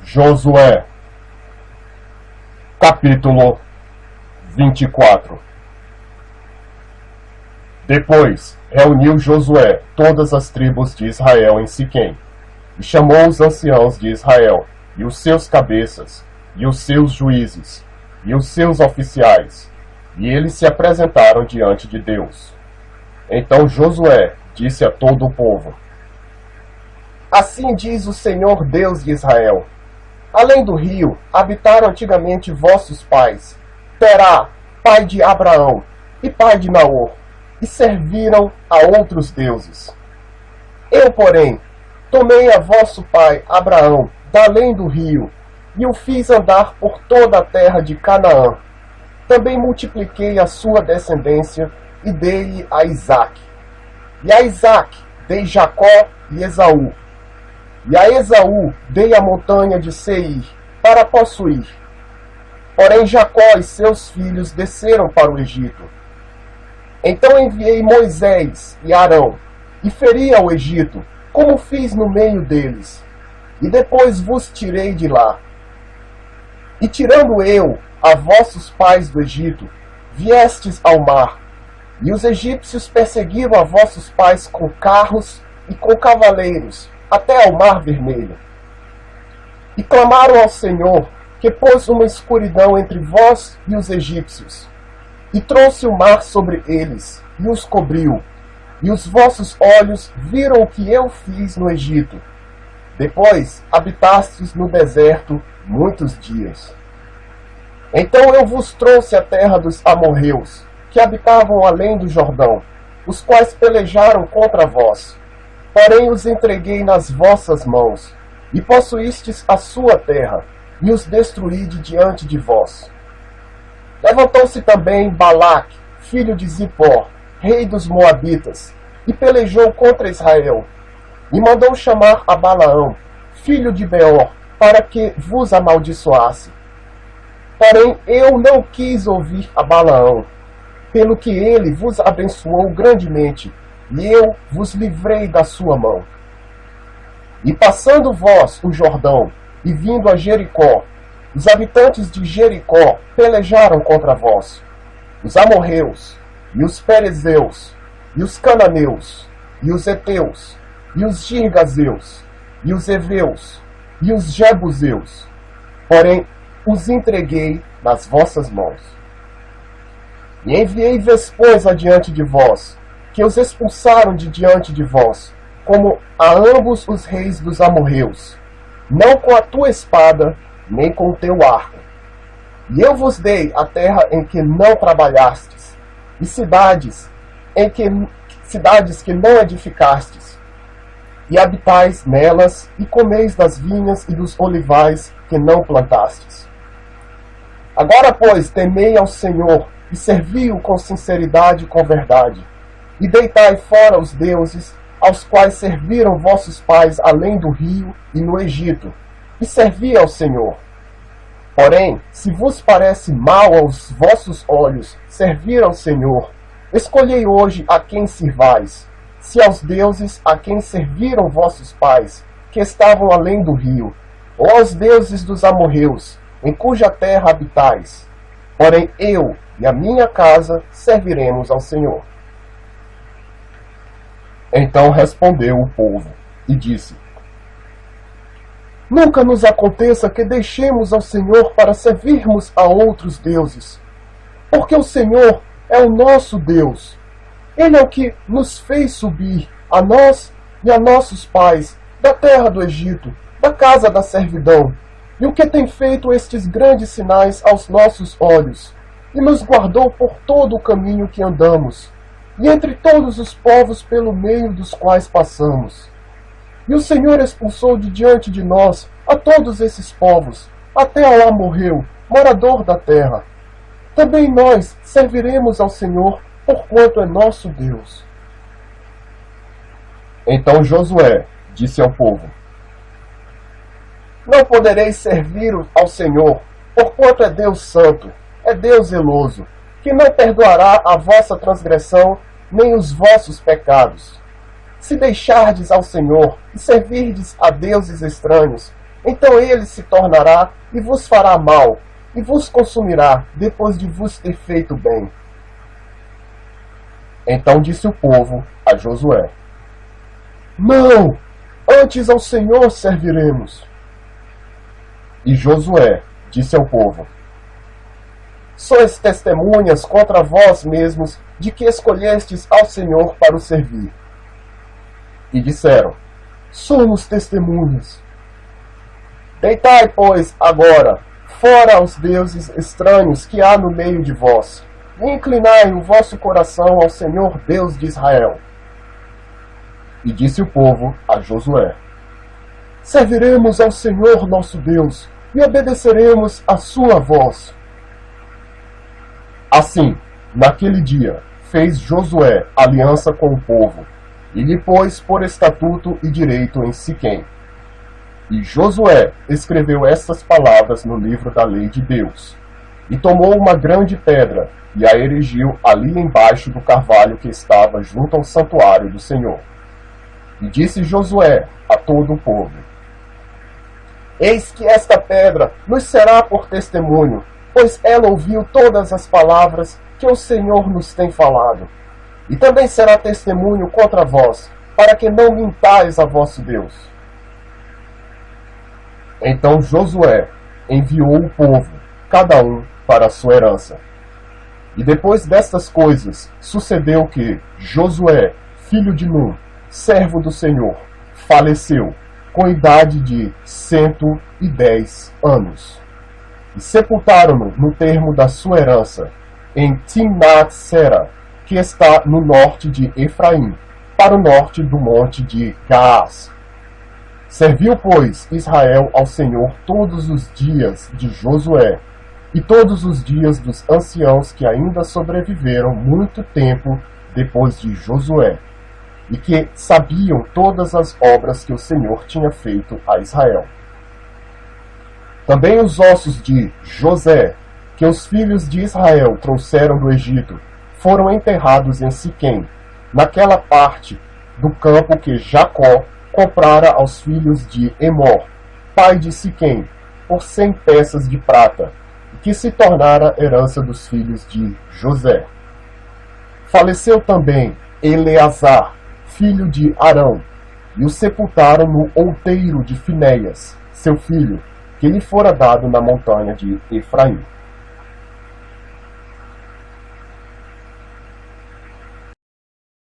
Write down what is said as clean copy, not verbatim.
Josué, capítulo 24. Depois reuniu Josué todas as tribos de Israel em Siquém, e chamou os anciãos de Israel, e os seus cabeças, e os seus juízes, e os seus oficiais, e eles se apresentaram diante de Deus. Então Josué disse a todo o povo: Assim diz o Senhor Deus de Israel: Além do rio habitaram antigamente vossos pais, Terá, pai de Abraão, e pai de Naor, e serviram a outros deuses. Eu, porém, tomei a vosso pai Abraão da além do rio, e o fiz andar por toda a terra de Canaã. Também multipliquei a sua descendência, e dei-lhe a Isaque. E a Isaque dei Jacó e Esaú. E a Esaú dei a montanha de Seir, para possuir. Porém Jacó e seus filhos desceram para o Egito. Então enviei Moisés e Arão, e feri ao Egito, como fiz no meio deles, e depois vos tirei de lá. E tirando eu a vossos pais do Egito, viestes ao mar, e os egípcios perseguiram a vossos pais com carros e com cavaleiros, até ao mar vermelho. E clamaram ao Senhor, que pôs uma escuridão entre vós e os egípcios, e trouxe o mar sobre eles, e os cobriu, e os vossos olhos viram o que eu fiz no Egito. Depois habitastes no deserto muitos dias. Então eu vos trouxe a terra dos amorreus, que habitavam além do Jordão, os quais pelejaram contra vós. Porém os entreguei nas vossas mãos, e possuístes a sua terra, e os destruí de diante de vós. Levantou-se também Balaque, filho de Zippor, rei dos Moabitas, e pelejou contra Israel, e mandou chamar a Balaão, filho de Beor, para que vos amaldiçoasse. Porém eu não quis ouvir a Balaão, pelo que ele vos abençoou grandemente, e eu vos livrei da sua mão. E passando vós o Jordão, e vindo a Jericó, os habitantes de Jericó pelejaram contra vós, os amorreus, e os perezeus, e os cananeus, e os heteus, e os girgazeus, e os heveus, e os jebuseus. Porém os entreguei nas vossas mãos. E enviei Vespões adiante de vós, que os expulsaram de diante de vós, como a ambos os reis dos amorreus, não com a tua espada, nem com o teu arco. E eu vos dei a terra em que não trabalhastes, e cidades que não edificastes, e habitais nelas, e comeis das vinhas e dos olivais que não plantastes. Agora, pois, temei ao Senhor, e servi-o com sinceridade e com verdade, e deitai fora os deuses, aos quais serviram vossos pais além do rio e no Egito, e servi ao Senhor. Porém, se vos parece mal aos vossos olhos servir ao Senhor, escolhei hoje a quem sirvais, se aos deuses a quem serviram vossos pais, que estavam além do rio, ou aos deuses dos amorreus, em cuja terra habitais. Porém eu e a minha casa serviremos ao Senhor. Então respondeu o povo, e disse: Nunca nos aconteça que deixemos ao Senhor para servirmos a outros deuses, porque o Senhor é o nosso Deus. Ele é o que nos fez subir, a nós e a nossos pais, da terra do Egito, da casa da servidão, e o que tem feito estes grandes sinais aos nossos olhos, e nos guardou por todo o caminho que andamos, e entre todos os povos pelo meio dos quais passamos. E o Senhor expulsou de diante de nós a todos esses povos, até ao amorreu, morador da terra. Também nós serviremos ao Senhor, porquanto é nosso Deus. Então Josué disse ao povo: Não podereis servir ao Senhor, porquanto é Deus santo, é Deus zeloso, que não perdoará a vossa transgressão, nem os vossos pecados. Se deixardes ao Senhor e servirdes a deuses estranhos, Então ele se tornará e vos fará mal, e vos consumirá, depois de vos ter feito bem. Então disse o povo a Josué: Não, antes ao Senhor serviremos. E Josué disse ao povo: Sois testemunhas contra vós mesmos de que escolhestes ao Senhor para o servir. E disseram: Somos testemunhas. Deitai, pois, agora, fora os deuses estranhos que há no meio de vós, e inclinai o vosso coração ao Senhor Deus de Israel. E disse o povo a Josué: Serviremos ao Senhor nosso Deus, e obedeceremos a sua voz. Assim, naquele dia, fez Josué aliança com o povo, e lhe pôs por estatuto e direito em Siquém. E Josué escreveu estas palavras no livro da lei de Deus, e tomou uma grande pedra, e a erigiu ali embaixo do carvalho que estava junto ao santuário do Senhor. E disse Josué a todo o povo: Eis que esta pedra nos será por testemunho, pois ela ouviu todas as palavras que o Senhor nos tem falado. E também será testemunho contra vós, para que não mintais a vosso Deus. Então Josué enviou o povo, cada um para a sua herança. E depois destas coisas, sucedeu que Josué, filho de Num, servo do Senhor, faleceu, com idade de 110 anos. E sepultaram-no no termo da sua herança, em Timnat-Sera, que está no norte de Efraim, para o norte do monte de Gaás. Serviu, pois, Israel ao Senhor todos os dias de Josué, e todos os dias dos anciãos que ainda sobreviveram muito tempo depois de Josué, e que sabiam todas as obras que o Senhor tinha feito a Israel. Também os ossos de José, que os filhos de Israel trouxeram do Egito, foram enterrados em Siquém, naquela parte do campo que Jacó comprara aos filhos de Emor, pai de Siquém, por 100 peças de prata, que se tornara herança dos filhos de José. Faleceu também Eleazar, filho de Arão, e o sepultaram no outeiro de Finéias, seu filho, que lhe fora dado na montanha de Efraim.